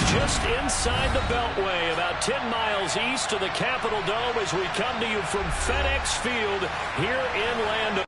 just inside the Beltway, about 10 miles east of the Capitol Dome as we come to you from FedEx Field here in Orlando.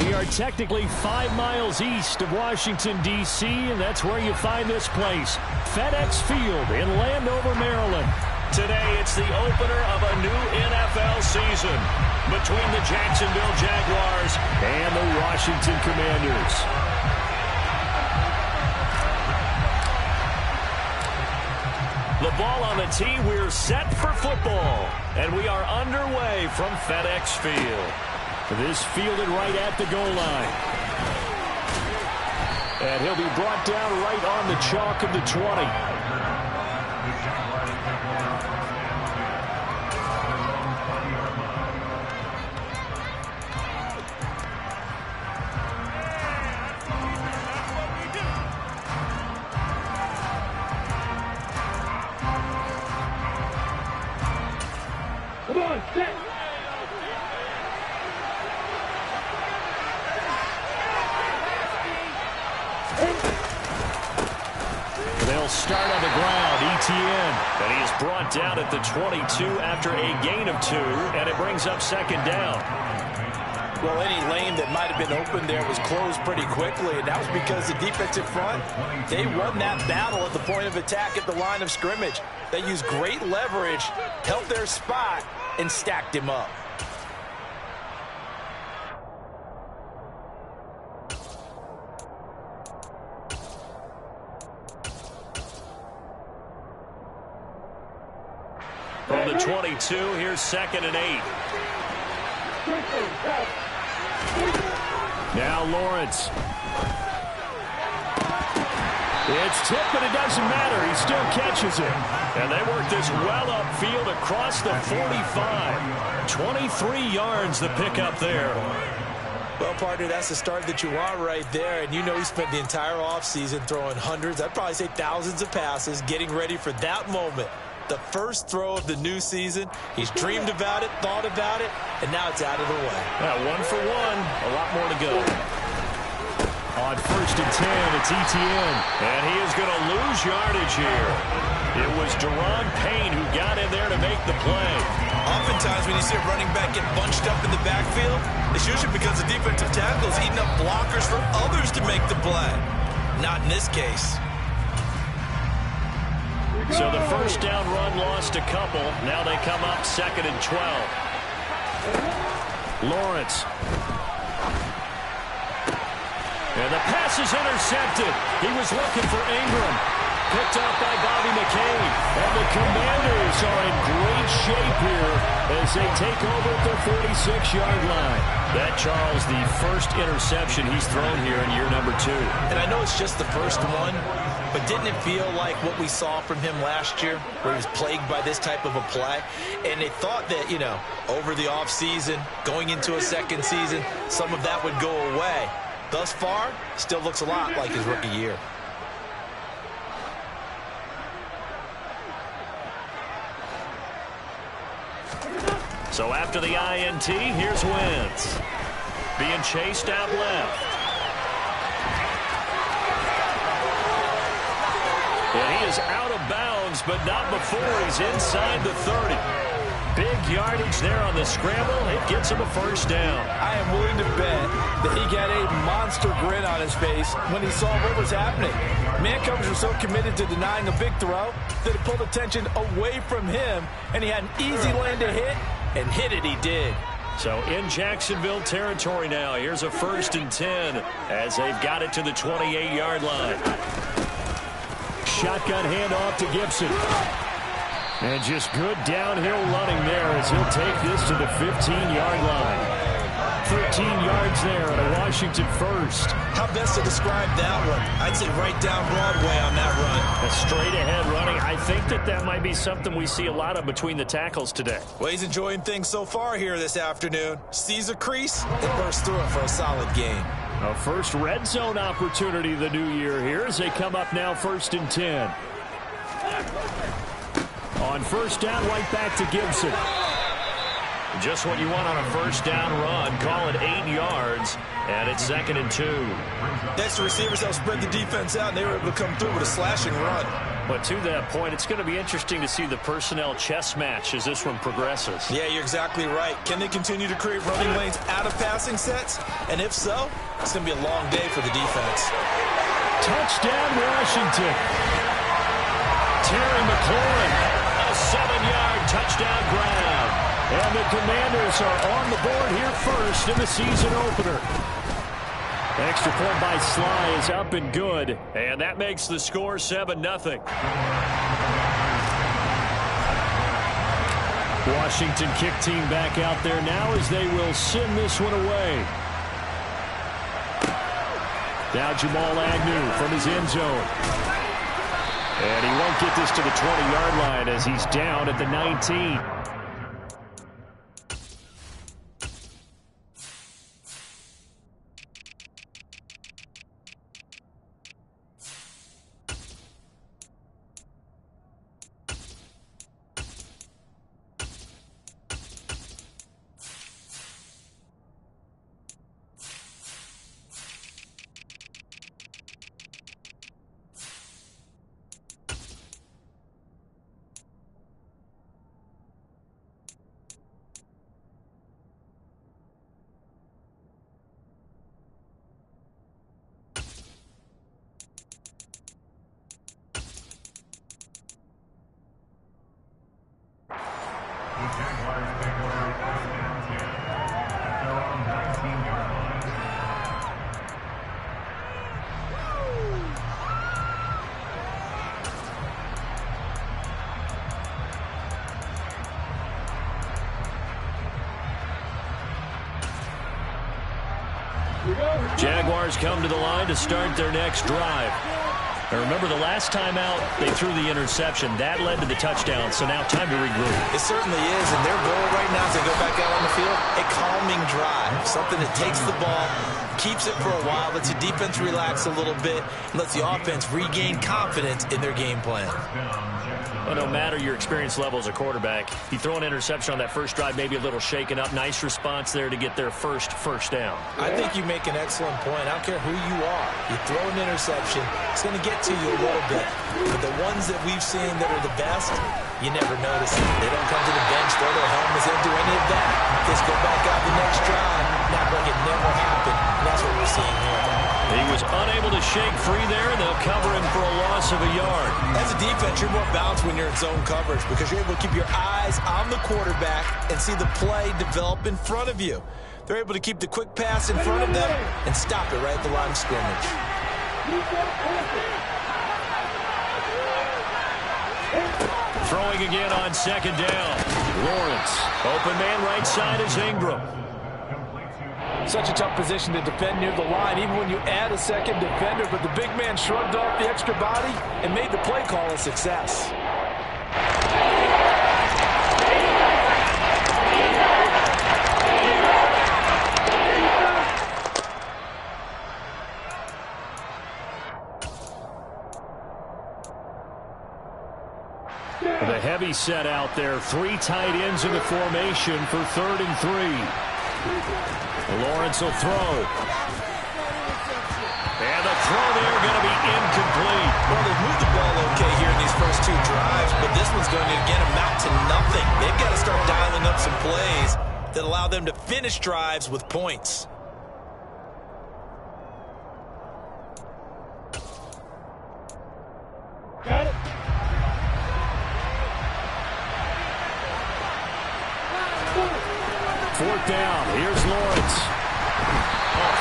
We are technically 5 miles east of Washington, D.C., and that's where you find this place, FedEx Field in Landover, Maryland. Today, it's the opener of a new NFL season between the Jacksonville Jaguars and the Washington Commanders. The ball on the tee, we're set for football, and we are underway from FedEx Field. This fielded right at the goal line. And he'll be brought down right on the chalk of the 20. Come on, set. They'll start on the ground, Etienne. And he is brought down at the 22 after a gain of 2, and it brings up second down. Well, any lane that might have been open there was closed pretty quickly, and that was because the defensive front, they won that battle at the point of attack at the line of scrimmage. They used great leverage, held their spot, and stacked him up. From the 22, here's 2nd and 8. Now Lawrence. It's tipped, but it doesn't matter. He still catches it. And they work this well upfield across the 45. 23 yards the pickup there. Well, partner, that's the start that you want right there. And you know he spent the entire offseason throwing hundreds, I'd probably say thousands of passes, getting ready for that moment. The first throw of the new season. He's dreamed about it, thought about it, and now it's out of the way. Yeah, 1 for 1. A lot more to go. On 1st and 10, it's Etienne. And he is going to lose yardage here. It was Deron Payne who got in there to make the play. Oftentimes when you see a running back get bunched up in the backfield, it's usually because the defensive tackle is eating up blockers for others to make the play. Not in this case. So the first down run lost a couple. Now they come up 2nd and 12. Lawrence. And the pass is intercepted. He was looking for Ingram. Picked up by Bobby McCain. And the Commanders are in great shape here as they take over at their 46-yard line. That, Charles, the first interception he's thrown here in year number 2. And I know it's just the first one, but didn't it feel like what we saw from him last year, where he was plagued by this type of a play? And they thought that, you know, over the offseason, going into a second season, some of that would go away. Thus far, still looks a lot like his rookie year. So after the INT, here's Wentz. Being chased out left. And he is out of bounds, but not before he's inside the 30. Big yardage there on the scramble. It gets him a first down. I am willing to bet that he got a monster grin on his face when he saw what was happening. Man coverage was so committed to denying a big throw that it pulled attention away from him, and he had an easy lane to hit, and hit it he did. So in Jacksonville territory now. Here's a 1st and 10 as they've got it to the 28-yard line. Shotgun handoff to Gibson. And just good downhill running there as he'll take this to the 15-yard line. 13 yards there on a Washington first. How best to describe that one? I'd say right down Broadway on that run. A straight-ahead running. I think that might be something we see a lot of between the tackles today. Well, he's enjoying things so far here this afternoon. Sees a crease and bursts through it for a solid gain. A first red zone opportunity the new year here as they come up now 1st and 10. On first down, right back to Gibson. Just what you want on a first down run. Call it 8 yards, and it's 2nd and 2. Next, the receivers help spread the defense out, and they were able to come through with a slashing run. But to that point, it's going to be interesting to see the personnel chess match as this one progresses. Yeah, you're exactly right. Can they continue to create running lanes out of passing sets? And if so, it's going to be a long day for the defense. Touchdown, Washington. Terry McLaurin. A 7-yard touchdown grab. And the Commanders are on the board here first in the season opener. Extra point by Sly is up and good. And that makes the score 7-0. Washington kick team back out there now as they will send this one away. Now Jamal Agnew from his end zone. And he won't get this to the 20-yard line as he's down at the 19. Jaguars come to the line to start their next drive. And remember, the last time out, they threw the interception. That led to the touchdown, so now time to regroup. It certainly is, and their goal right now as they go back out on the field, a calming drive. Something that takes the ball, keeps it for a while, lets the defense relax a little bit, and lets the offense regain confidence in their game plan. Well, no matter your experience level as a quarterback, you throw an interception on that first drive, maybe a little shaken up. Nice response there to get their first down. I think you make an excellent point. I don't care who you are. You throw an interception, it's going to get to you a little bit. But the ones that we've seen that are the best, you never notice it. They don't come to the bench, throw their helmets, they don't do any of that. Just go back out the next drive, not like it never happened. And that's what we're seeing here. He was unable to shake free there. They'll cover him for a loss of a yard. As a defense, you're more balanced when you're in zone coverage because you're able to keep your eyes on the quarterback and see the play develop in front of you. They're able to keep the quick pass in front of them and stop it right at the line of scrimmage. Throwing again on second down. Lawrence. Open man right side is Ingram. Such a tough position to defend near the line, even when you add a second defender. But the big man shrugged off the extra body and made the play call a success. The heavy set out there. 3 tight ends in the formation for 3rd and 3. Lawrence will throw. And the throw there going to be incomplete. Well, they've moved the ball okay here in these first 2 drives, but this one's going to, again, amount to nothing. They've got to start dialing up some plays that allow them to finish drives with points. Got it. Fourth down. Here's Lawrence.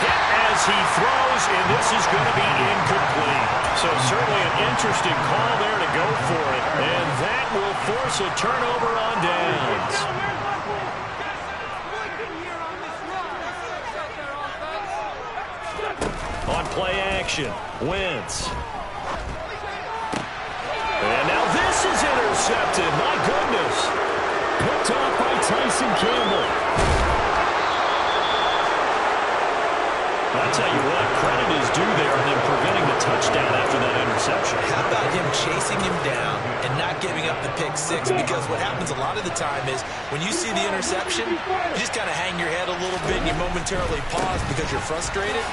Hit as he throws, and this is going to be incomplete. So certainly an interesting call there to go for it. And that will force a turnover on downs. On play action, Wentz. And now this is intercepted. My goodness. Picked off by Tyson Campbell. I'll tell you what, credit is due there in them preventing the touchdown after that interception. How about him chasing him down and not giving up the pick 6? Because what happens a lot of the time is when you see the interception, you just kind of hang your head a little bit and you momentarily pause because you're frustrated.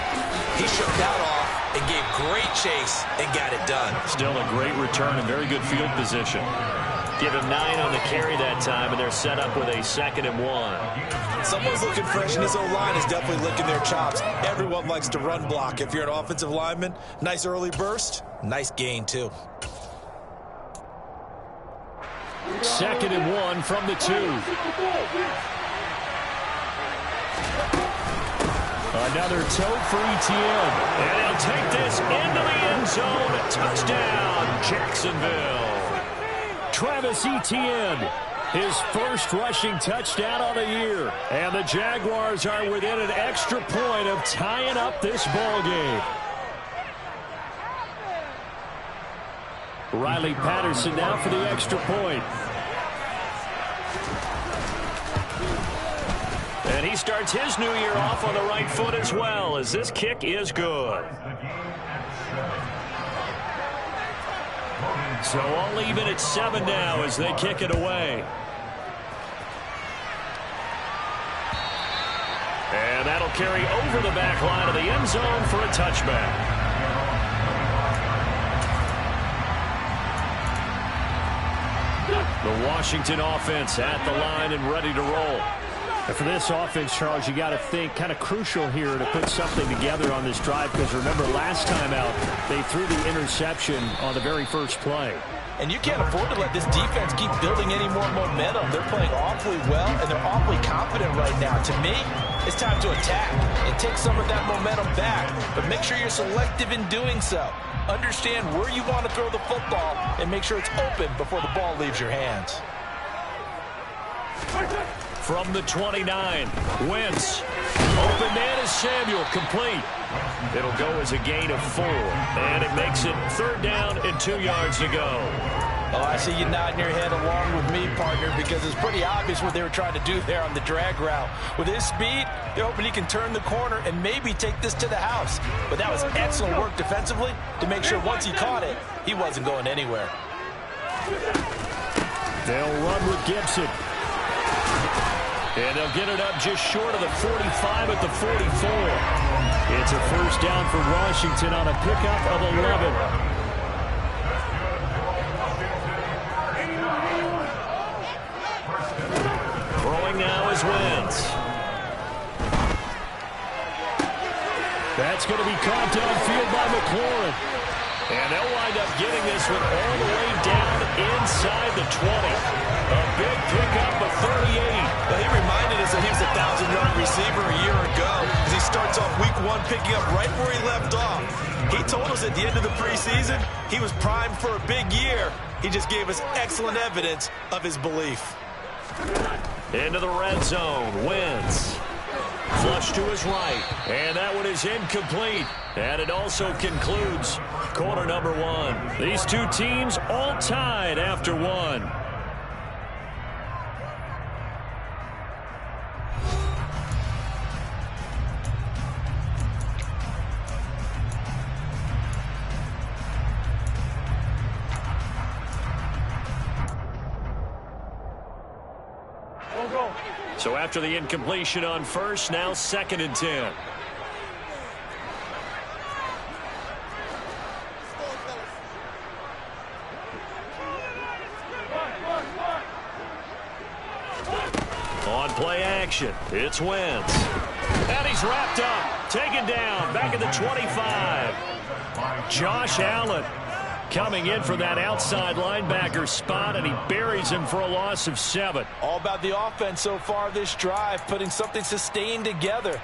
He shook that off and gave great chase and got it done. Still a great return and very good field position. Give him 9 on the carry that time, and they're set up with a 2nd and 1. Someone's looking fresh, and his O-line is definitely licking their chops. Everyone likes to run block. If you're an offensive lineman, nice early burst, nice gain, too. 2nd and 1 from the 2. Another tote for Etienne. And he'll take this into the end zone. Touchdown, Jacksonville. Travis Etienne, his first rushing touchdown on the year. And the Jaguars are within an extra point of tying up this ball game. Riley Patterson now for the extra point. And he starts his new year off on the right foot as well, as this kick is good. So all even at 7 now as they kick it away. And that'll carry over the back line of the end zone for a touchback. The Washington offense at the line and ready to roll. And for this offense, Charles, you got to think kind of crucial here to put something together on this drive, because remember last time out they threw the interception on the very first play. And you can't afford to let this defense keep building any more momentum. They're playing awfully well, and they're awfully confident right now. To me, it's time to attack and take some of that momentum back, but make sure you're selective in doing so. Understand where you want to throw the football and make sure it's open before the ball leaves your hands. From the 29, Wentz. Open man is Samuel, complete. It'll go as a gain of 4, and it makes it 3rd down and 2 yards to go. Oh, I see you nodding your head along with me, partner, because it's pretty obvious what they were trying to do there on the drag route. With his speed, they're hoping he can turn the corner and maybe take this to the house. But that was excellent work defensively to make sure once he caught it, he wasn't going anywhere. They'll run with Gibson. And they'll get it up just short of the 45 at the 44. It's a 1st down for Washington on a pickup of 11. Throwing now is Wentz. That's going to be caught downfield by McLaurin. And they'll wind up getting this one all the way down inside the 20. A big pickup of 38. Well, he reminded us that he was a 1,000-yard receiver a year ago, as he starts off week 1 picking up right where he left off. He told us at the end of the preseason he was primed for a big year. He just gave us excellent evidence of his belief. Into the red zone, Wentz. Flush to his right, and that one is incomplete. And it also concludes quarter number 1. These two teams all tied after 1. So after the incompletion on first, now 2nd and 10. On play action, it's Wentz. And he's wrapped up, taken down, back at the 25. Josh Allen coming in for that outside linebacker spot, and he buries him for a loss of 7. All about the offense so far this drive, putting something sustained together.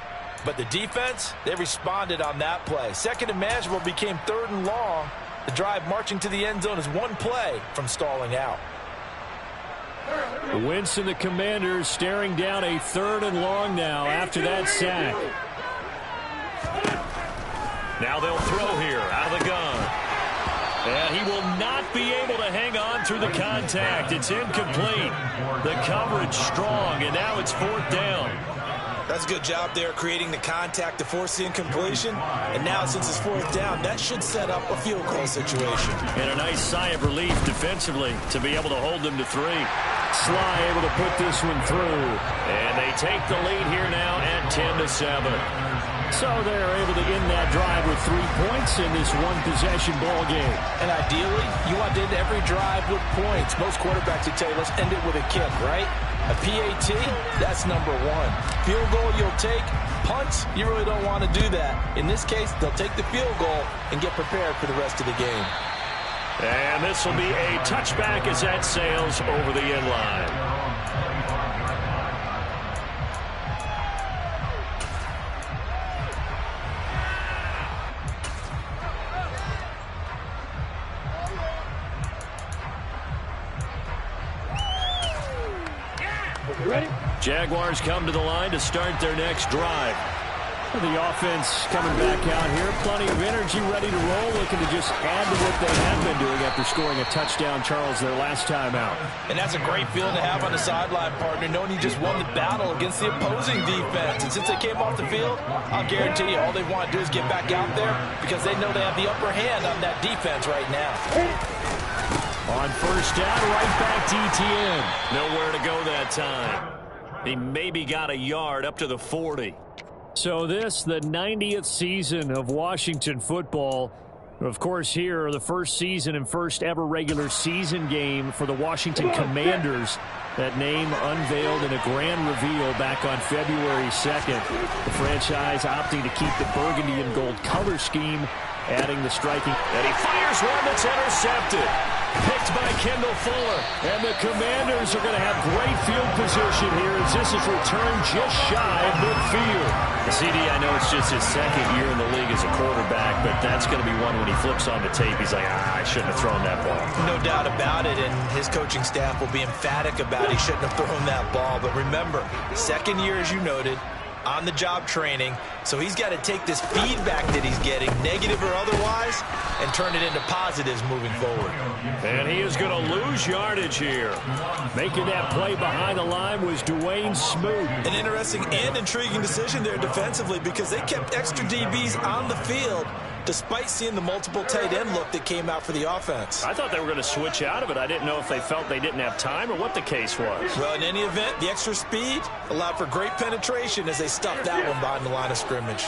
But the defense, they responded on that play. 2nd and manageable became 3rd and long. The drive marching to the end zone is one play from stalling out. The Wentz and the Commanders staring down a 3rd and long now after that sack. Now they'll throw here out of the gun. And he will not be able to hang on through the contact. It's incomplete. The coverage strong, and now it's 4th down. That's a good job there creating the contact to force the incompletion. And now since it's 4th down, that should set up a field goal situation. And a nice sigh of relief defensively to be able to hold them to 3. Sly able to put this one through. And they take the lead here now at 10-7. So they're able to end that drive with 3 points in this one-possession ball game. And ideally, you want to end every drive with points. Most quarterbacks would tell you, let's end it with a kick, right? A PAT, that's number 1. Field goal you'll take. Punts, you really don't want to do that. In this case, they'll take the field goal and get prepared for the rest of the game. And this will be a touchback as that sails over the end line. Jaguars come to the line to start their next drive. The offense coming back out here. Plenty of energy, ready to roll, looking to just add to what they have been doing after scoring a touchdown, Charles, their last time out. And that's a great feeling to have on the sideline, partner, knowing you just won the battle against the opposing defense. And since they came off the field, I'll guarantee you all they want to do is get back out there because they know they have the upper hand on that defense right now. On first down, right back to Etienne. Nowhere to go that time. He maybe got a yard up to the 40. So this, the 90th season of Washington football. Of course, here, the first season and first ever regular season game for the Washington Commanders. That name unveiled in a grand reveal back on February 2nd. The franchise opting to keep the burgundy and gold color scheme, adding the striking. And he fires one that's intercepted. Picked by Kendall Fuller. And the Commanders are going to have great field position here as this is returned just shy of midfield. CD, I know it's just his 2nd year in the league as a quarterback, but that's going to be one when he flips on the tape. He's like, I shouldn't have thrown that ball. No doubt about it, and his coaching staff will be emphatic about he shouldn't have thrown that ball. But remember, 2nd year, as you noted, on-the-job training, so he's got to take this feedback that he's getting, negative or otherwise, and turn it into positives moving forward. And he is going to lose yardage here. Making that play behind the line was Dwayne Smoot. An interesting and intriguing decision there defensively because they kept extra DBs on the field despite seeing the multiple tight end look that came out for the offense. I thought they were going to switch out of it. I didn't know if they felt they didn't have time or what the case was. Well, in any event, the extra speed allowed for great penetration as they stuffed that one behind the line of scrimmage.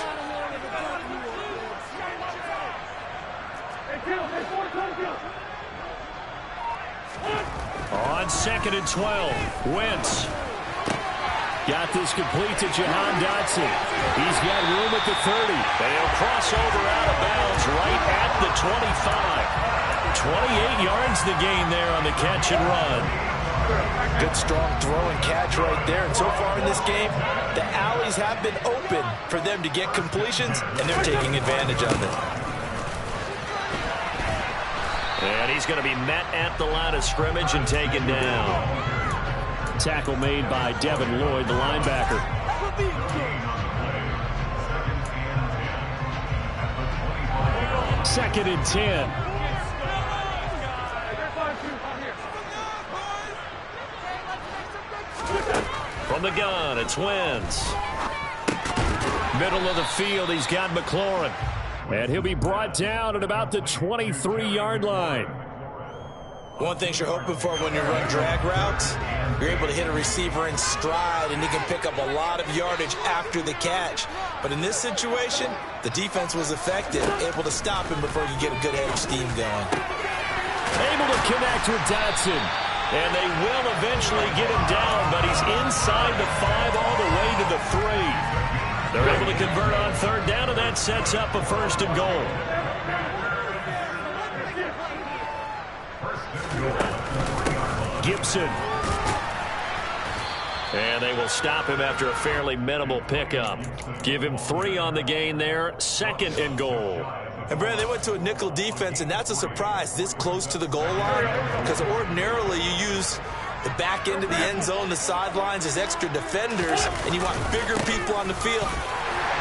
On 2nd and 12, Wentz. Got this complete to Jahan Dotson. He's got room at the 30. They'll cross over out of bounds right at the 25. 28 yards the gain there on the catch and run. Good strong throw and catch right there. And so far in this game, the alleys have been open for them to get completions, and they're taking advantage of it. And he's going to be met at the line of scrimmage and taken down. Tackle made by Devin Lloyd, the linebacker. Second and 10. From the gun, it's Wentz. Middle of the field, he's got McLaurin. And he'll be brought down at about the 23-yard line. One thing you're hoping for when you run drag routes, you're able to hit a receiver in stride, and he can pick up a lot of yardage after the catch. But in this situation, the defense was effective, able to stop him before you get a good head of steam going. Able to connect with Dotson. And they will eventually get him down, but he's inside the 5 all the way to the 3. They're able to convert on 3rd down, and that sets up a 1st and goal. Gibson. And they will stop him after a fairly minimal pickup. Give him 3 on the gain there, 2nd and goal. And, Brad, they went to a nickel defense, and that's a surprise this close to the goal line, because ordinarily you use the back end of the end zone, the sidelines as extra defenders, and you want bigger people on the field.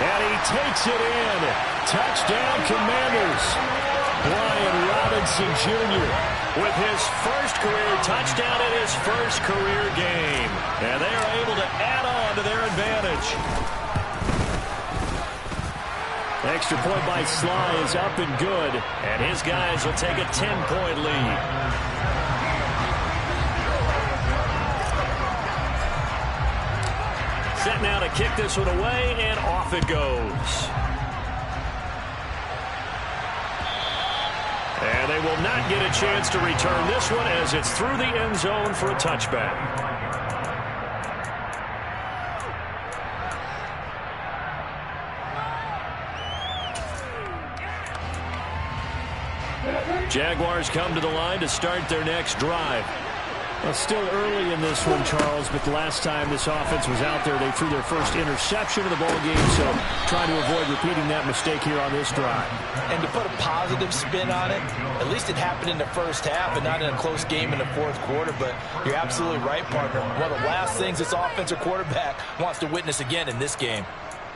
And he takes it in. Touchdown, Commanders. Brian Robinson Jr. with his first career touchdown in his first career game. And they are able to add on to their advantage. Extra point by Sly is up and good, and his guys will take a 10-point lead. Set now to kick this one away, and off it goes. And they will not get a chance to return this one as it's through the end zone for a touchback. Jaguars come to the line to start their next drive. Well, still early in this one, Charles, but the last time this offense was out there, they threw their first interception of the ball game, so trying to avoid repeating that mistake here on this drive. And to put a positive spin on it, at least it happened in the first half and not in a close game in the 4th quarter, but you're absolutely right, partner. One of the last things this offensive quarterback wants to witness again in this game.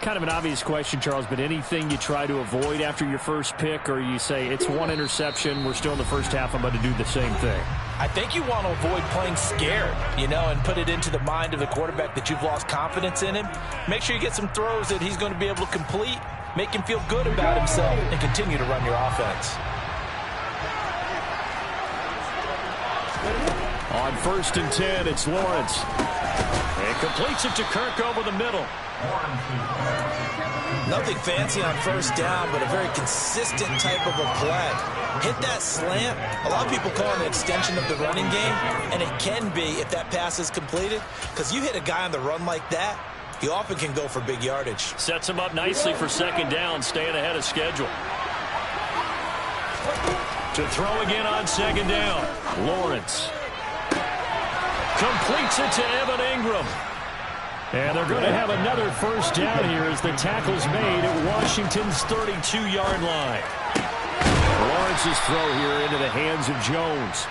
Kind of an obvious question, Charles, but anything you try to avoid after your first pick, or you say it's one interception, we're still in the first half, I'm about to do the same thing? I think you want to avoid playing scared, and put it into the mind of the quarterback that you've lost confidence in him. Make sure you get some throws that he's going to be able to complete, make him feel good about himself, and continue to run your offense. On 1st and 10, it's Lawrence. And completes it to Kirk over the middle. Nothing fancy on 1st down, but a very consistent type of a play. Hit that slant. A lot of people call it an extension of the running game, and it can be if that pass is completed, because you hit a guy on the run like that, you often can go for big yardage. Sets him up nicely for 2nd down, staying ahead of schedule. To throw again on 2nd down, Lawrence. Completes it to Evan Ingram. And they're going to have another 1st down here as the tackle's made at Washington's 32-yard line. Lawrence's throw here into the hands of Jones.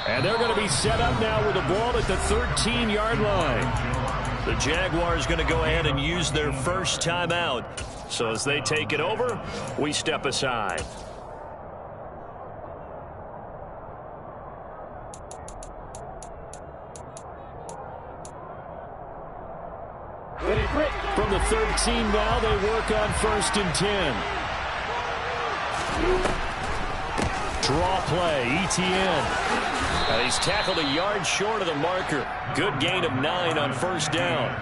And they're going to be set up now with the ball at the 13-yard line. The Jaguars going to go ahead and use their first timeout. So as they take it over, we step aside. From the 13 now, they work on 1st and 10. Draw play, ETN. Now he's tackled a yard short of the marker. Good gain of 9 on 1st down.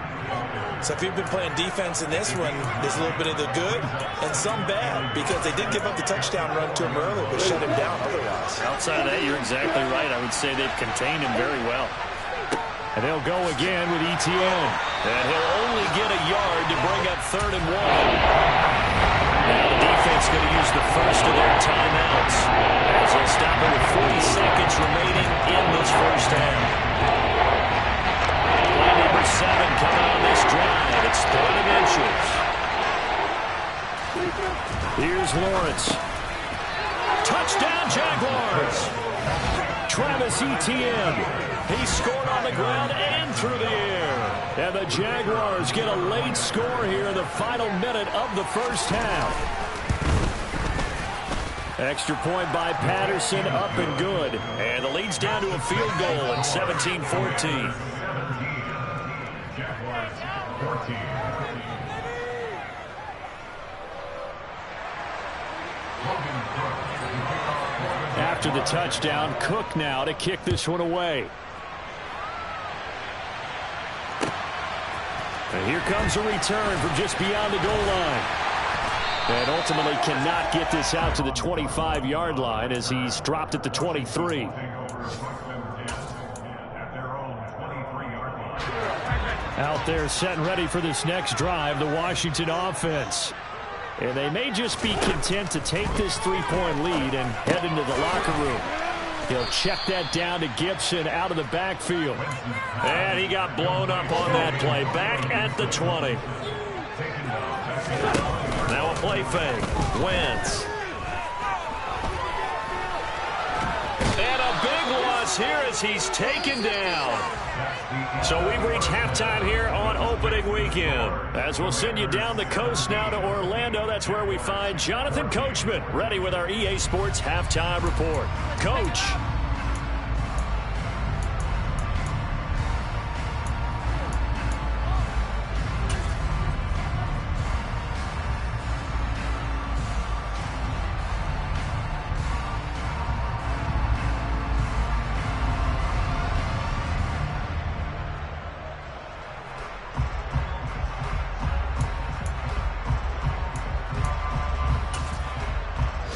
So if you've been playing defense in this one, there's a little bit of the good and some bad, because they did give up the touchdown run to him earlier, but shut him down otherwise. Outside of that, you're exactly right. I would say they've contained him very well. And they'll go again with ETN. And he'll only get a yard to bring up 3rd and 1. Now the defense going to use the first of their timeouts, as they'll stop it with 40 seconds remaining in this first half. Play number 7 coming on this drive. It's 3rd and inches. Here's Lawrence. Touchdown, Jaguars. Travis Etienne. He scored on the ground and through the air. And the Jaguars get a late score here in the final minute of the first half. Extra point by Patterson, up and good. And the lead's down to a field goal at 17-14. after the touchdown. Cook now to kick this one away. And here comes a return from just beyond the goal line. And ultimately cannot get this out to the 25-yard line as he's dropped at the 23. Out there set and ready for this next drive, the Washington offense. And they may just be content to take this 3-point lead and head into the locker room. He'll check that down to Gibson out of the backfield. And he got blown up on that play. Back at the 20. Now a play fake. Wentz. And a big loss here as he's taken down. So we've reached halftime here on opening weekend. As we'll send you down the coast now to Orlando. That's where we find Jonathan Coachman ready with our EA Sports halftime report. Coach.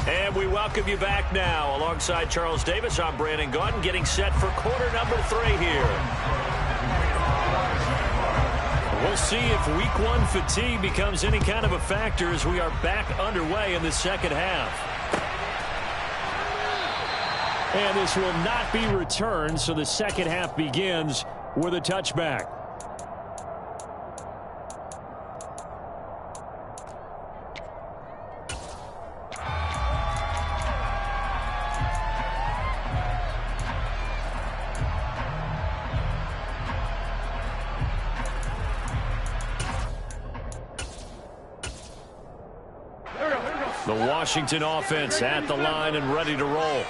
And we welcome you back now. Alongside Charles Davis, I'm Brandon Gaudin, getting set for quarter number 3 here. We'll see if week 1 fatigue becomes any kind of a factor as we are back underway in the second half. And this will not be returned, so the second half begins with a touchback. The Washington offense at the line and ready to roll.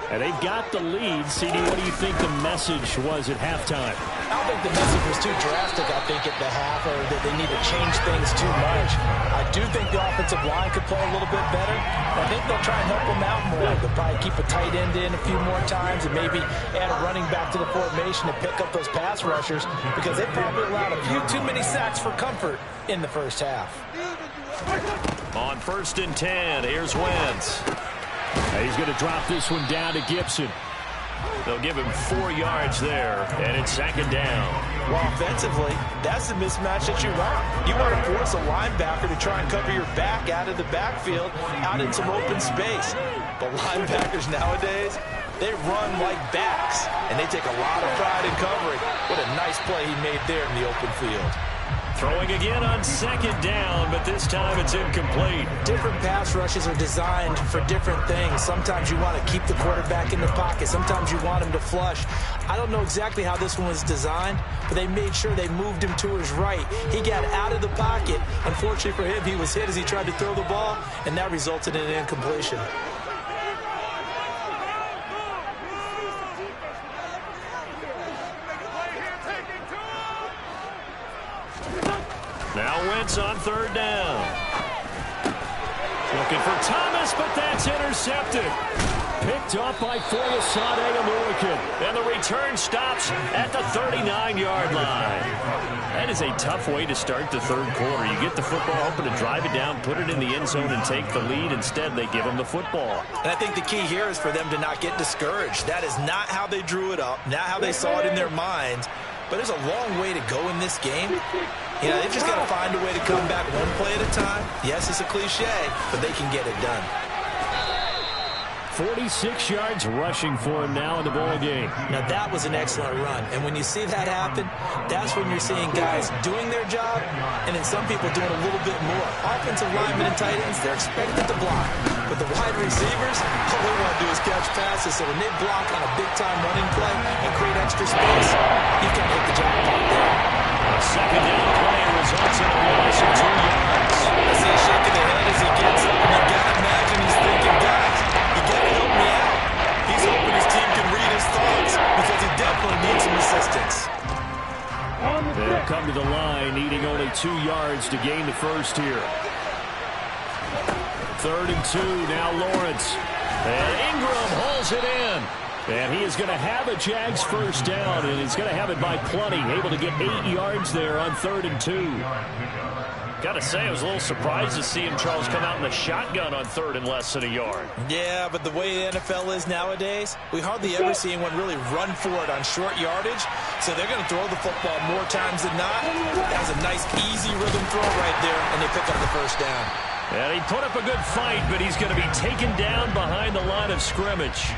And they've got the lead. CD, what do you think the message was at halftime? I don't think the message was too drastic, I think, at the half, or that they need to change things too much. I do think the offensive line could play a little bit better. I think they'll try and help them out more. They'll probably keep a tight end in a few more times and maybe add a running back to the formation to pick up those pass rushers, because they probably allowed a few too many sacks for comfort in the first half. On 1st and 10, here's Wentz. He's going to drop this one down to Gibson. They'll give him 4 yards there, and it's 2nd down. Well, offensively, that's the mismatch that you want. You want to force a linebacker to try and cover your back out of the backfield, out in some open space. But linebackers nowadays, they run like backs, and they take a lot of pride in covering. What a nice play he made there in the open field. Throwing again on 2nd down, but this time it's incomplete. Different pass rushes are designed for different things. Sometimes you want to keep the quarterback in the pocket. Sometimes you want him to flush. I don't know exactly how this one was designed, but they made sure they moved him to his right. He got out of the pocket. Unfortunately for him, he was hit as he tried to throw the ball, and that resulted in an incompletion. Now Wentz on 3rd down. Looking for Thomas, but that's intercepted. Picked up by Foyesade Aluakin. And the return stops at the 39-yard line. That is a tough way to start the 3rd quarter. You get the football, hoping to drive it down, put it in the end zone, and take the lead. Instead, they give them the football. And I think the key here is for them to not get discouraged. That is not how they drew it up, not how they saw it in their minds. But there's a long way to go in this game. You know, they've just got to find a way to come back one play at a time. Yes, it's a cliche, but they can get it done. 46 yards rushing for him now in the ball game. Now, that was an excellent run. And when you see that happen, that's when you're seeing guys doing their job and then some people doing a little bit more. Offensive linemen and tight ends, they're expected to block. But the wide receivers, all they want to do is catch passes. So when they block on a big-time running play and create extra space, you've got to hit the jackpot there. A 2nd down play results in a loss of 2 yards. I see a shake of the head as he gets up, and you got to imagine he's thinking, guys, you got to help me out. He's hoping his team can read his thoughts because he definitely needs some assistance. They'll come to the line, needing only 2 yards to gain the first here. 3rd and 2, now Lawrence. And Ingram hauls it in. And he is going to have a Jags first down, and he's going to have it by plenty. Able to get 8 yards there on 3rd and 2. Got to say, I was a little surprised to see him, Charles, come out in the shotgun on 3rd and less than a yard. Yeah, but the way the NFL is nowadays, we hardly ever see anyone really run for it on short yardage. So they're going to throw the football more times than not. That's a nice, easy rhythm throw right there, and they pick up the first down. And he put up a good fight, but he's going to be taken down behind the line of scrimmage.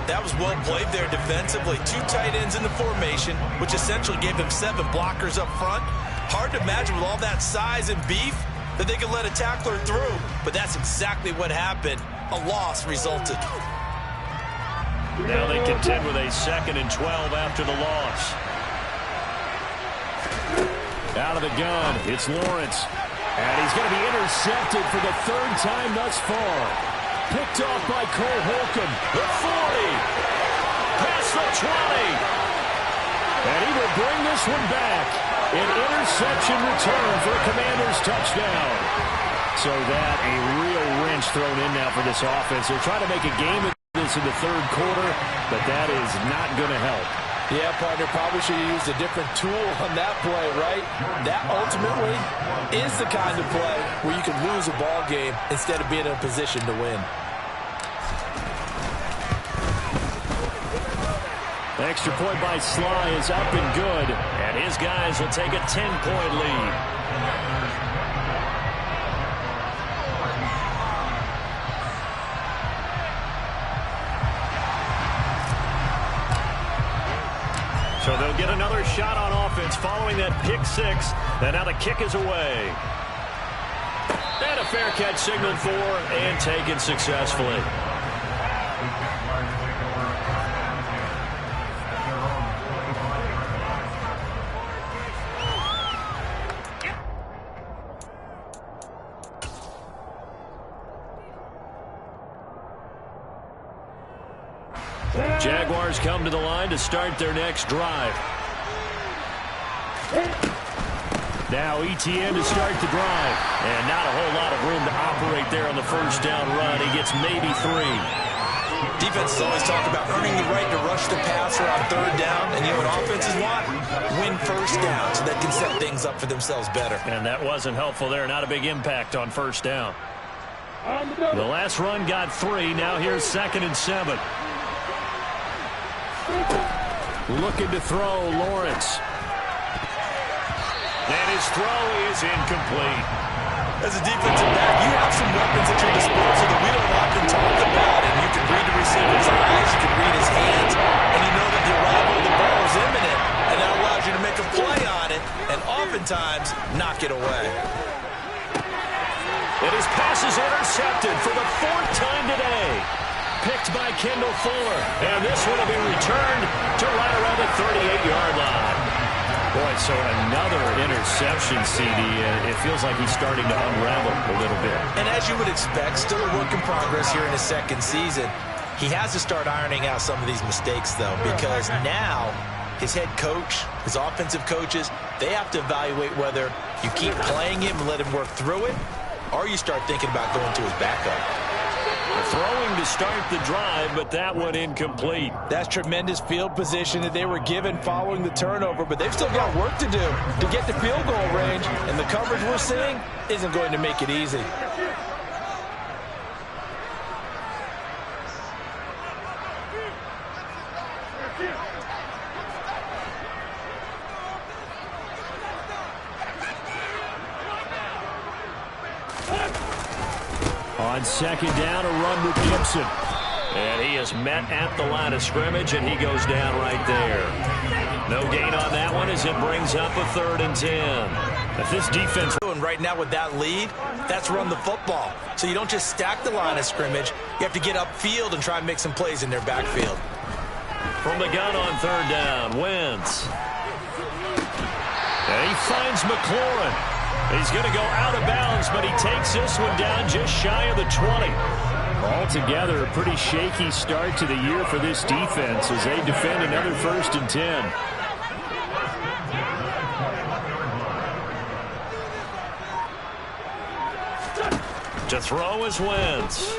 That was well played there defensively. 2 tight ends in the formation, which essentially gave them 7 blockers up front. Hard to imagine with all that size and beef that they could let a tackler through, but that's exactly what happened. A loss resulted. Now they contend with a 2nd and 12 after the loss. Out of the gun, it's Lawrence. And he's going to be intercepted for the 3rd time thus far. Picked off by Cole Holcomb. The 40. Past the 20. And he will bring this one back. An interception return for a Commanders touchdown. So that a real wrench thrown in now for this offense. They're trying to make a game of this in the 3rd quarter, but that is not going to help. Yeah, partner, probably should have used a different tool on that play, right? That ultimately is the kind of play where you can lose a ball game instead of being in a position to win. Extra point by Sly is up and good, and his guys will take a 10-point lead. So they'll get another shot on offense following that pick 6. And now the kick is away. And a fair catch signaled for and taken successfully. Jaguars come to the line to start their next drive. Now ETN to start the drive. And not a whole lot of room to operate there on the first down run. He gets maybe 3. Defenses always talk about earning the right to rush the passer on 3rd down. And you know what offenses want? Win first down so they can set things up for themselves better. And that wasn't helpful there. Not a big impact on first down. The last run got 3. Now here's 2nd and 7. Looking to throw, Lawrence. And his throw is incomplete. As a defensive back, you have some weapons at your disposal that we don't often talk about. And you can read the receiver's eyes, you can read his hands, and you know that the arrival of the ball is imminent. And that allows you to make a play on it, and oftentimes knock it away. And his pass is intercepted for the 4th time today. Picked by Kendall Fuller. And this one will be returned to right around the 38-yard line. Boy, so another interception, CD. It feels like he's starting to unravel a little bit. And as you would expect, still a work in progress here in his 2nd season. He has to start ironing out some of these mistakes, though, because now his head coach, his offensive coaches, they have to evaluate whether you keep playing him and let him work through it, or you start thinking about going to his backup. Throwing to start the drive, but that one incomplete. That's tremendous field position that they were given following the turnover, but they've still got work to do to get to field goal range, and the coverage we're seeing isn't going to make it easy. On 2nd down, a run with Gibson. And he is met at the line of scrimmage, and he goes down right there. No gain on that one as it brings up a 3rd and 10. If this defense... And right now with that lead, that's run the football. So you don't just stack the line of scrimmage. You have to get upfield and try and make some plays in their backfield. From the gun on 3rd down, Wentz. And he finds McLaurin. He's going to go out of bounds, but he takes this one down just shy of the 20. Altogether, a pretty shaky start to the year for this defense as they defend another 1st and 10. To throw is Wentz.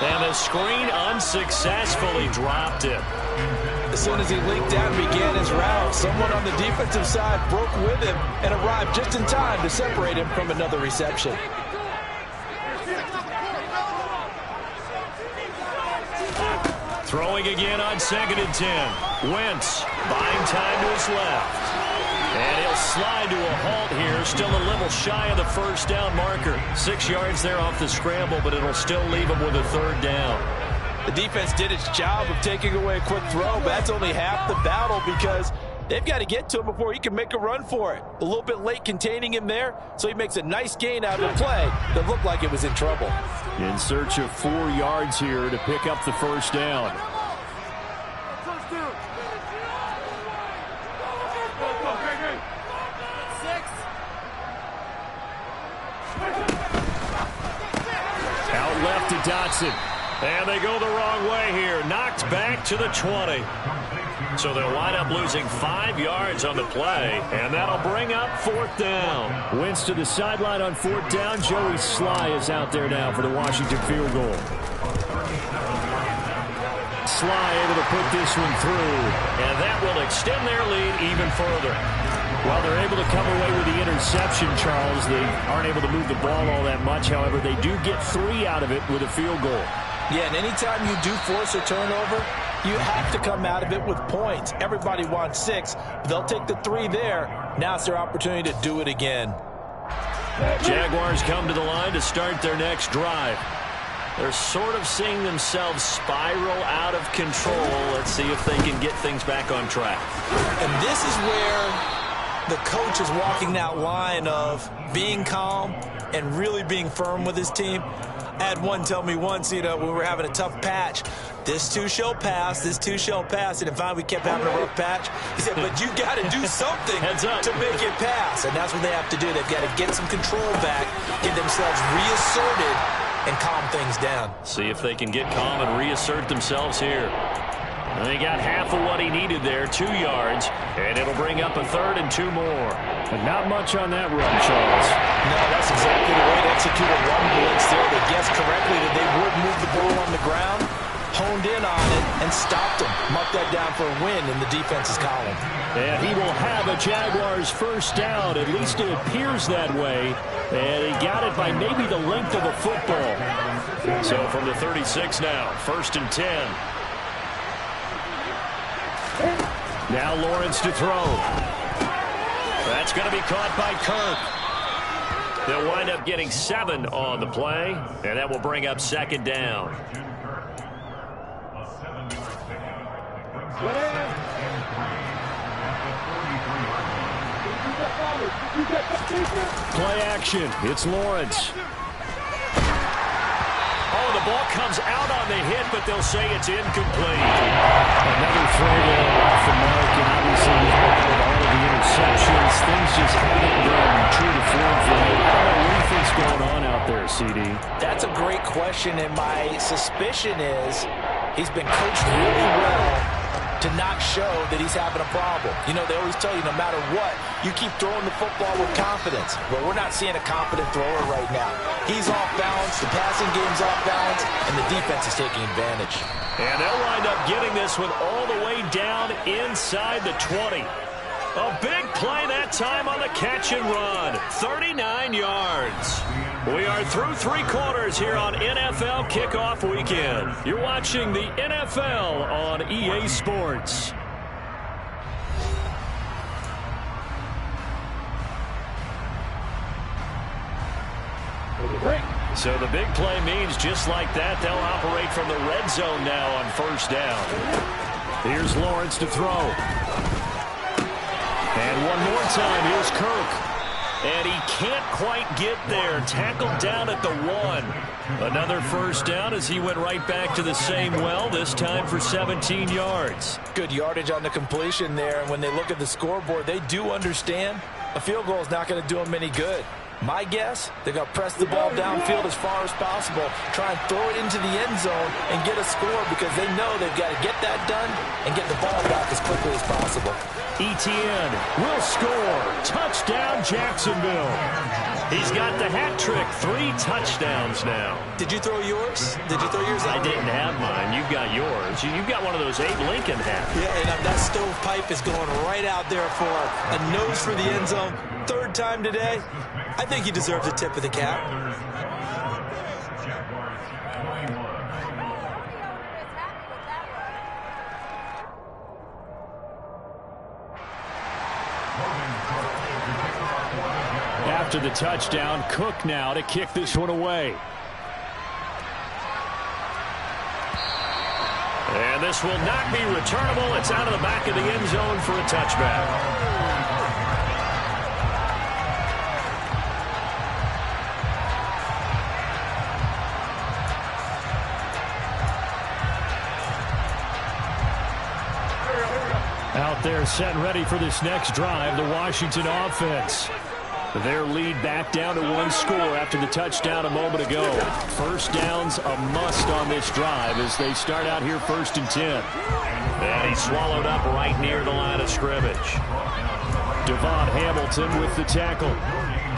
And the screen unsuccessfully dropped it. As soon as he leaked out and began his route, someone on the defensive side broke with him and arrived just in time to separate him from another reception. Throwing again on 2nd and 10. Wentz buying time to his left. And he'll slide to a halt here, still a little shy of the first down marker. 6 yards there off the scramble, but it'll still leave him with a 3rd down. The defense did its job of taking away a quick throw, but that's only half the battle because they've got to get to him before he can make a run for it. A little bit late containing him there, so he makes a nice gain out of the play that looked like it was in trouble. In search of 4 yards here to pick up the first down. Out left to Dotson. And they go the wrong way here. Knocked back to the 20. So they'll wind up losing 5 yards on the play. And that'll bring up 4th down. Wentz to the sideline on 4th down. Joey Sly is out there now for the Washington field goal. Sly able to put this one through. And that will extend their lead even further. Well, they're able to come away with the interception, Charles. They aren't able to move the ball all that much. However, they do get 3 out of it with a field goal. Yeah, and anytime you do force a turnover, you have to come out of it with points. Everybody wants 6. They'll take the 3 there. Now it's their opportunity to do it again. Jaguars come to the line to start their next drive. They're sort of seeing themselves spiral out of control. Let's see if they can get things back on track. And this is where the coach is walking that line of being calm and really being firm with his team. I had one tell me once, when we were having a tough patch, this too shall pass, this too shall pass. And finally we kept having a rough patch. He said, but you got to do something to make it pass. And that's what they have to do. They've got to get some control back, get themselves reasserted, and calm things down. See if they can get calm and reassert themselves here. And they got half of what he needed there, 2 yards, and it'll bring up a 3rd and 2 more. But not much on that run, Charles. No, that's exactly the way to execute a run blitz there. They guessed correctly that they would move the ball on the ground, honed in on it, and stopped him. Marked that down for a win in the defense's column. And he will have a Jaguars first down. At least it appears that way. And he got it by maybe the length of a football. So from the 36 now, 1st and 10. Now Lawrence to throw. That's going to be caught by Kirk. They'll wind up getting 7 on the play, and that will bring up 2nd down. Play action. It's Lawrence. Oh, the ball comes out on the hit, but they'll say it's incomplete. Another throw there off the mark, and obviously he's working with all of the interceptions. Things just haven't been true to form for him. I don't know what he thinks going on out there, CD. That's a great question, and my suspicion is he's been coached really well to not show that he's having a problem. They always tell you no matter what, you keep throwing the football with confidence. But we're not seeing a confident thrower right now. He's off balance, the passing game's off balance, and the defense is taking advantage. And they'll wind up getting this one all the way down inside the 20. A big play that time on the catch and run. 39 yards. We are through 3 quarters here on NFL Kickoff Weekend. You're watching the NFL on EA Sports. So the big play means just like that, they'll operate from the red zone now on 1st down. Here's Lawrence to throw. And one more time, here's Kirk. And he can't quite get there. Tackled down at the 1. Another first down as he went right back to the same well, this time for 17 yards. Good yardage on the completion there. And when they look at the scoreboard, they do understand a field goal is not going to do them any good. My guess, they're going to press the ball downfield as far as possible, try and throw it into the end zone and get a score because they know they've got to get that done and get the ball back as quickly as possible. ETN will score. Touchdown, Jacksonville. He's got the hat trick. 3 touchdowns now. Did you throw yours? Did you throw yours out? I didn't have mine. You've got yours. You've got one of those Abe Lincoln hats. Yeah, and that stovepipe is going right out there for a nose for the end zone. 3rd time today. I think he deserves a tip of the cap. After the touchdown, Cook now to kick this one away. And this will not be returnable. It's out of the back of the end zone for a touchback. Out there set and ready for this next drive, the Washington offense. Their lead back down to 1 score after the touchdown a moment ago. First down's a must on this drive as they start out here 1st and 10. And he's swallowed up right near the line of scrimmage. Devon Hamilton with the tackle.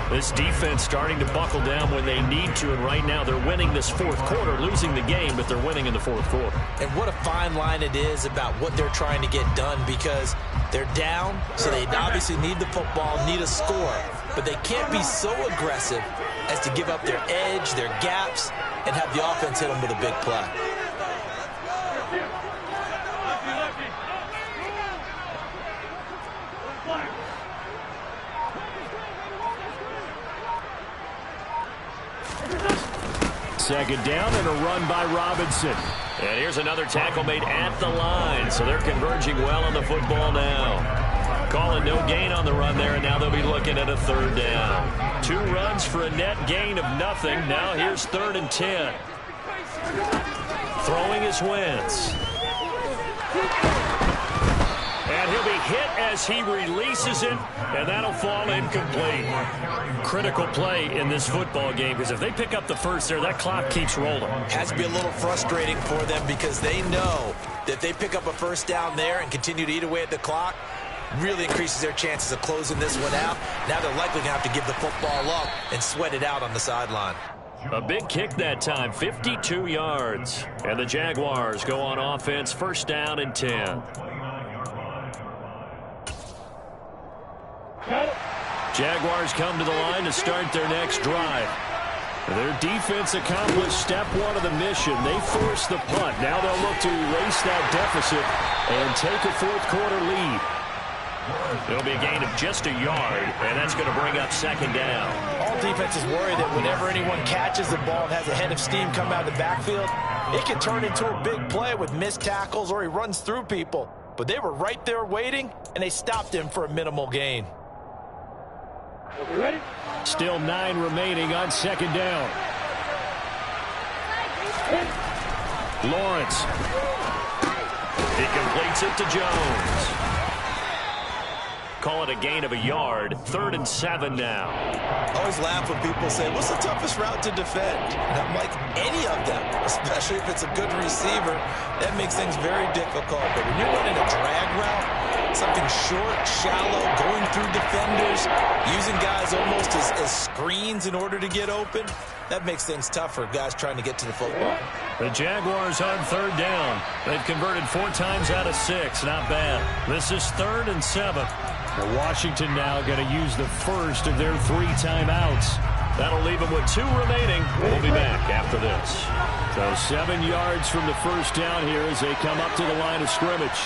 This defense starting to buckle down when they need to, and right now they're winning this 4th quarter, losing the game, but they're winning in the 4th quarter. And what a fine line it is about what they're trying to get done, because they're down, so they obviously need the football, need a score, but they can't be so aggressive as to give up their edge, their gaps, and have the offense hit them with a big play. Second down and a run by Robinson. And here's another tackle made at the line, so they're converging well on the football now. Calling no gain on the run there, and now they'll be looking at a 3rd down. 2 runs for a net gain of nothing. Now here's 3rd and 10. Throwing his Wentz. And he'll be hit as he releases it, and that'll fall incomplete. Critical play in this football game, because if they pick up the first there, that clock keeps rolling. Has to be a little frustrating for them because they know that if they pick up a first down there and continue to eat away at the clock, really increases their chances of closing this one out. Now they're likely going to have to give the football up and sweat it out on the sideline. A big kick that time, 52 yards. And the Jaguars go on offense, 1st down and 10. Jaguars come to the line to start their next drive. Their defense accomplished step 1 of the mission. They forced the punt. Now they'll look to erase that deficit and take a 4th quarter lead. It'll be a gain of just a yard, and that's going to bring up 2nd down. All defenses worry that whenever anyone catches the ball and has a head of steam come out of the backfield, it can turn into a big play with missed tackles or he runs through people. But they were right there waiting, and they stopped him for a minimal gain. Ready? Still 9 remaining on 2nd down. Lawrence. He completes it to Jones. Call it a gain of a yard. 3rd and 7 now. I always laugh when people say, what's the toughest route to defend? And I'm like, any of them, especially if it's a good receiver, that makes things very difficult. But when you're running a drag route, something short, shallow, going through defenders, using guys almost as screens in order to get open, that makes things tough for guys trying to get to the football. The Jaguars on 3rd down. They've converted 4 times out of 6. Not bad. This is 3rd and 7. Washington now going to use the first of their 3 timeouts. That'll leave them with 2 remaining. We'll be back after this. So 7 yards from the first down here as they come up to the line of scrimmage.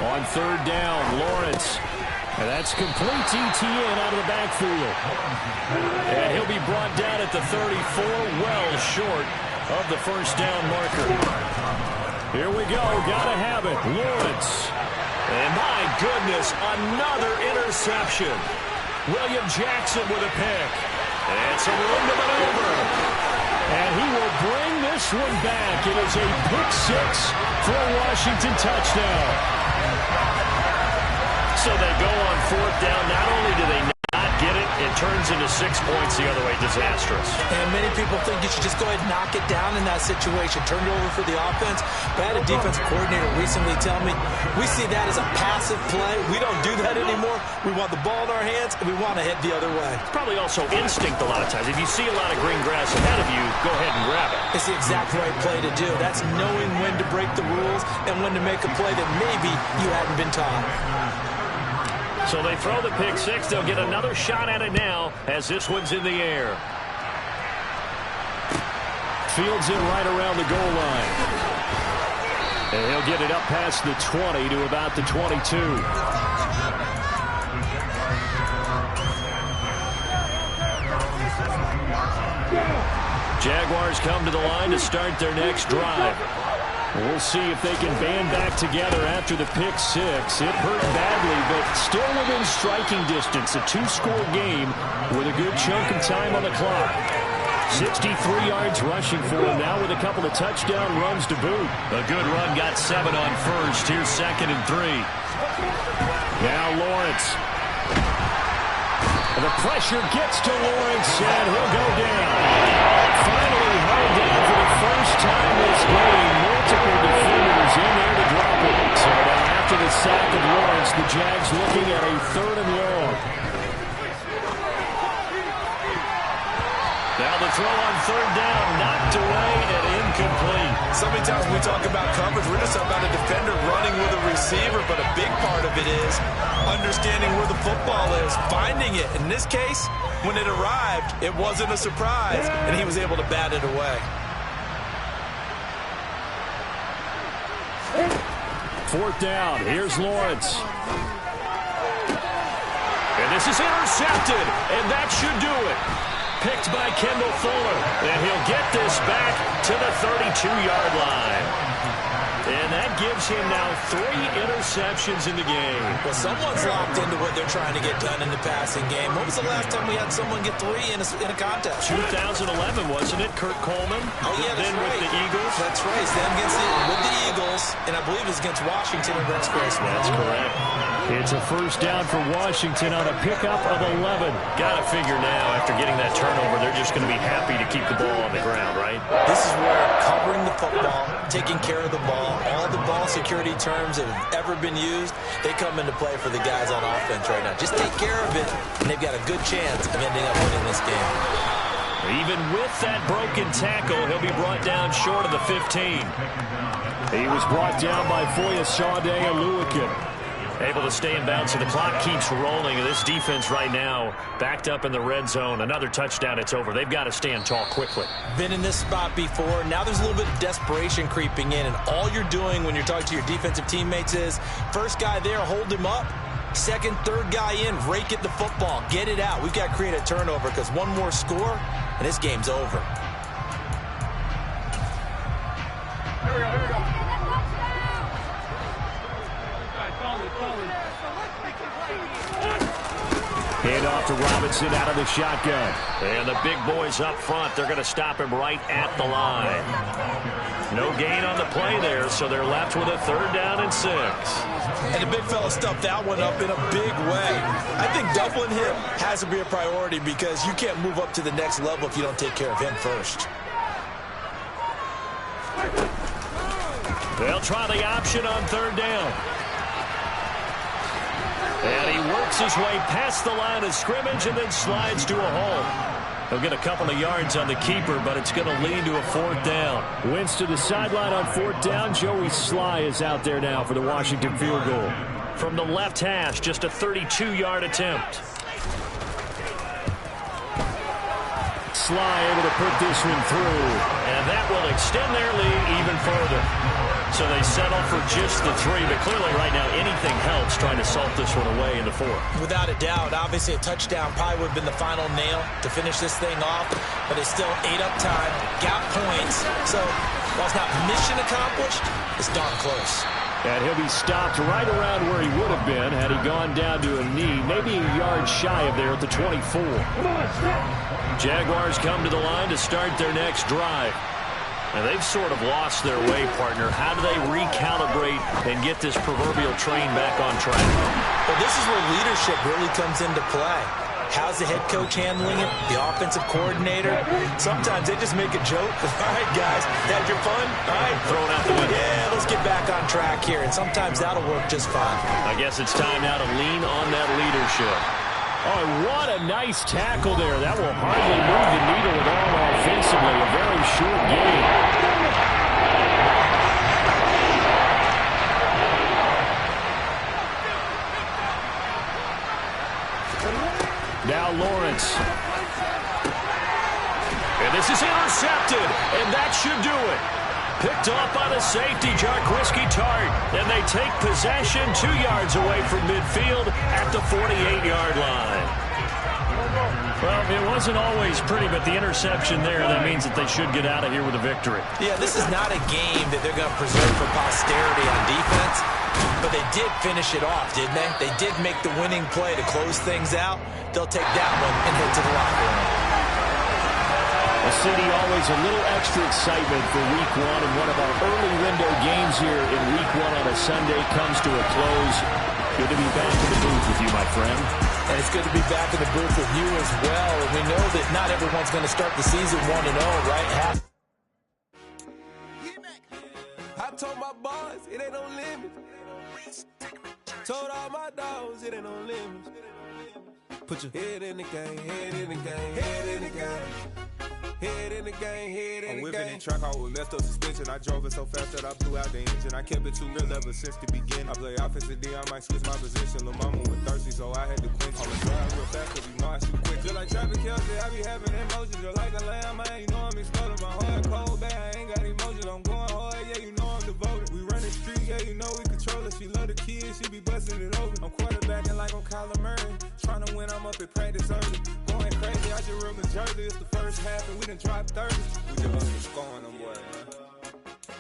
On 3rd down, Lawrence. And that's complete ETN out of the backfield. And he'll be brought down at the 34, well short of the first down marker. Here we go. Gotta have it. Lawrence. And my goodness, another interception. William Jackson with a pick. And some room to maneuver. And he will bring this one back. It is a pick 6 for a Washington touchdown. So they go on 4th down. Not only do they not get it. It turns into 6 points the other way. Disastrous. And many people think you should just go ahead and knock it down in that situation. Turn it over for the offense. But I had a defensive coordinator recently tell me, we see that as a passive play. We don't do that anymore. We want the ball in our hands, and we want to head the other way. It's probably also instinct a lot of times. If you see a lot of green grass ahead of you, go ahead and grab it. It's the exact right play to do. That's knowing when to break the rules and when to make a play that maybe you hadn't been taught. So they throw the pick six. They'll get another shot at it now as this one's in the air. Fields it right around the goal line. And he'll get it up past the 20 to about the 22. Jaguars come to the line to start their next drive. We'll see if they can band back together after the pick six. It hurt badly, but still within striking distance. A two-score game with a good chunk of time on the clock. 63 yards rushing for him now with a couple of touchdown runs to boot. A good run, got 7 on first. Here's 2nd and 3. Now Lawrence. And the pressure gets to Lawrence, and he'll go down. Finally held down for the first time this game. Multiple defenders in there to drop it. So now after the sack of Lawrence, the Jags looking at a 3rd and long. Now the throw on 3rd down, knocked away and incomplete. So many times when we talk about coverage, we're just talking about a defender running with a receiver, but a big part of it is understanding where the football is, finding it. In this case, when it arrived, it wasn't a surprise, and he was able to bat it away. 4th down. Here's Lawrence. And this is intercepted, and that should do it. Picked by Kendall Fuller, and he'll get this back to the 32-yard line. And that gives him now 3 interceptions in the game. Well, someone's locked into what they're trying to get done in the passing game. When was the last time we had someone get 3 in a contest? 2011, wasn't it? Kurt Coleman? Oh, yeah, that's then right. With the Eagles? That's right. Then with the Eagles, and I believe it's against Washington and Rex Grossman. That's correct. It's a 1st down for Washington on a pickup of 11. Got to figure now, after getting that turnover, they're just going to be happy to keep the ball on the ground, right? This is where covering the football, taking care of the ball, all the ball security terms that have ever been used, they come into play for the guys on offense right now. Just take care of it, and they've got a good chance of ending up winning this game. Even with that broken tackle, he'll be brought down short of the 15. He was brought down by Foyesade Aluakin. Able to stay in bounds, so the clock keeps rolling. And this defense right now backed up in the red zone. Another touchdown, it's over. They've got to stand tall quickly. Been in this spot before. Now there's a little bit of desperation creeping in, and all you're doing when you're talking to your defensive teammates is, first guy there, hold him up. 2nd, 3rd guy in, rake at the football. Get it out. We've got to create a turnover because one more score, and this game's over. Here we go. Hand off to Robinson out of the shotgun. And the big boys up front, they're going to stop him right at the line. No gain on the play there, so they're left with a 3rd down and 6. And the big fella stuffed that one up in a big way. I think doubling him has to be a priority because you can't move up to the next level if you don't take care of him first. They'll try the option on 3rd down. And he works his way past the line of scrimmage and then slides to a hole. He'll get a couple of yards on the keeper, but it's going to lead to a 4th down. Wentz to the sideline on 4th down. Joey Sly is out there now for the Washington field goal. From the left hash, just a 32-yard attempt. Sly able to put this one through, and that will extend their lead even further. So they settle for just the 3, but clearly right now anything helps trying to salt this one away in the 4th. Without a doubt, obviously a touchdown probably would have been the final nail to finish this thing off, but it's still ate up time, got points, so while it's not mission accomplished, it's darn close. And he'll be stopped right around where he would have been had he gone down to a knee, maybe a yard shy of there at the 24. Jaguars come to the line to start their next drive. And they've sort of lost their way, partner. How do they recalibrate and get this proverbial train back on track? Well, this is where leadership really comes into play. How's the head coach handling it? The offensive coordinator? Sometimes they just make a joke. All right, guys, had your fun? All right, throw it out the window. Yeah, let's get back on track here, and sometimes that'll work just fine. I guess it's time now to lean on that leadership. Oh, what a nice tackle there. That will hardly move the needle at all offensively. A very short game. Now Lawrence. And this is intercepted, and that should do it. Picked off by the safety, Jarquiski Tart. And they take possession 2 yards away from midfield at the 48-yard line. Well, it wasn't always pretty, but the interception there, that means that they should get out of here with a victory. Yeah, this is not a game that they're going to preserve for posterity on defense, but they did finish it off, didn't they? They did make the winning play to close things out. They'll take that one and head to the locker room. A city always a little extra excitement for Week 1, and one of our early window games here in Week 1 on a Sunday comes to a close. Good to be back in the booth with you, my friend. And it's good to be back in the booth with you as well. And we know that not everyone's going to start the season 1-0, right? I told my boys it ain't no limits. Told all my dogs it ain't no limits. Put your head in the game, head in the game, head in the game. Head in the game, head in the game. I'm whipping in track, I was left up suspension. I drove it so fast that I blew out the engine. I kept it too real ever since the beginning. I play offensive D, I might switch my position. Lil' mama was thirsty, so I had to quench. On the drive real fast, cause you know I shoot quick. Just like traffic Kelsey, I be having emotions. Just like a lamb, man, you know I'm exploding. My heart cold, bad, I ain't got emotions. I'm going hard, yeah, you know I'm devoted. We run the street, yeah, you know we control it. She love the kids, she be busting it open. I'm quarterbacking like I'm Kyler Murray. Trying to win, I'm up at practice early. Going crazy, I just real Jersey. It's the first half, and we done dropped 30. We just up scoring them, boy, man.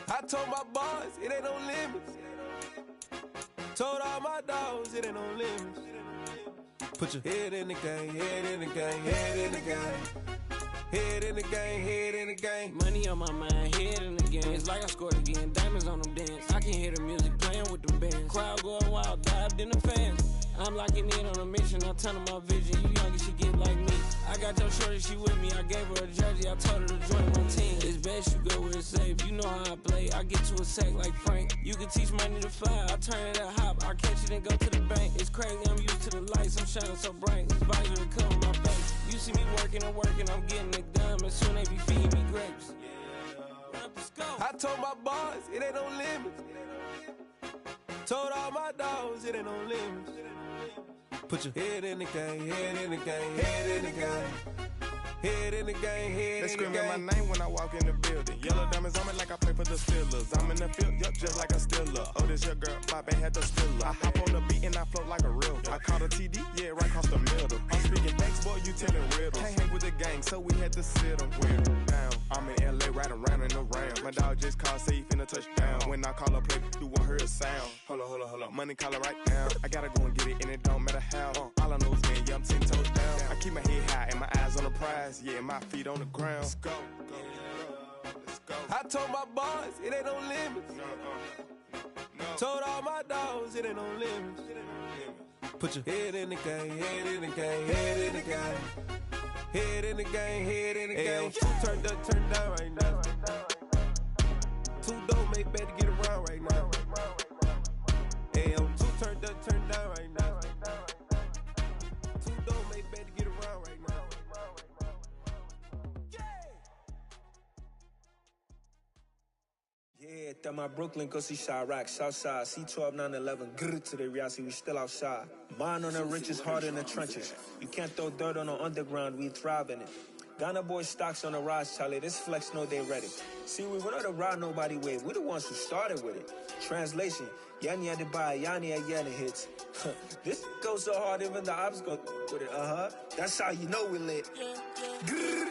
I told my boys, it ain't no limits. Told all my dogs, it ain't no limits. Put your head in the game, head in the game, head in the game. Head in the game, head in the game. Money on my mind, head in the game. It's like I scored again, diamonds on them dance. I can hear the music playing with them bands. Crowd going wild, dived in the fans. I'm locking in on a mission, I tell them my vision. You young and she get like me. I got your shorty, she with me. I gave her a jersey, I told her to join my team. It's best you go where it's safe. You know how I play. I get to a sack like Frank. You can teach money to fly. I turn it a hop. I catch it and go to the bank. It's crazy, I'm used to the lights. I'm shining so bright. This visor to cover my face. You see me working and working, I'm getting it done. And soon they be feeding me grapes. I told my boys, it ain't no limits. Told all my dogs, it ain't no limits. Put your head in the game, head in the game, head in the game. Head in the game, head in the game. They screaming my name when I walk in the building. Yellow diamonds on me like I play for the Steelers. I'm in the field, yup, just like a Steeler. Oh, this your girl, my band had the Steeler. I hop on the beat and I float like a real. I caught a TD, yeah, right across the middle. I'm speaking thanks, boy, you telling riddles. Can't hang with the gang, so we had to sit them down. I'm in LA, riding around in the round. My dog just called, say he finna touchdown. When I call a play, you won't hear a sound. Hold up, money caller right now. I gotta go and get it, and it don't matter how. All I know is, man, yeah, I'm 10 toes down. I keep my head high and my eyes on the prize. Yeah, my feet on the ground. Let's go. I told my boys, it ain't no limits. No. Told all my dogs, it ain't no limits. Put your head in the game, head in the game, head in the game. Head in the game, head in the game. Two turned up, turned down right now. Two dope make better get around right now. Two turned up, turned down right now. Two dope make better get around right now. Yeah, that my Brooklyn, go see Chirac, Southside, C12, 911, grrr to the reality, we still outside. Mine on the riches, hard in the trenches. You can't throw dirt on the underground, we thrive in it. Ghana boys stocks on the rise, Charlie, this flex know they ready. See, we were not a ride nobody wave, we the ones who started with it. Translation, Yanni had to buy, Yanni had Yanni hits. This goes so hard, even the ops go with it, That's how you know we lit. Grrr.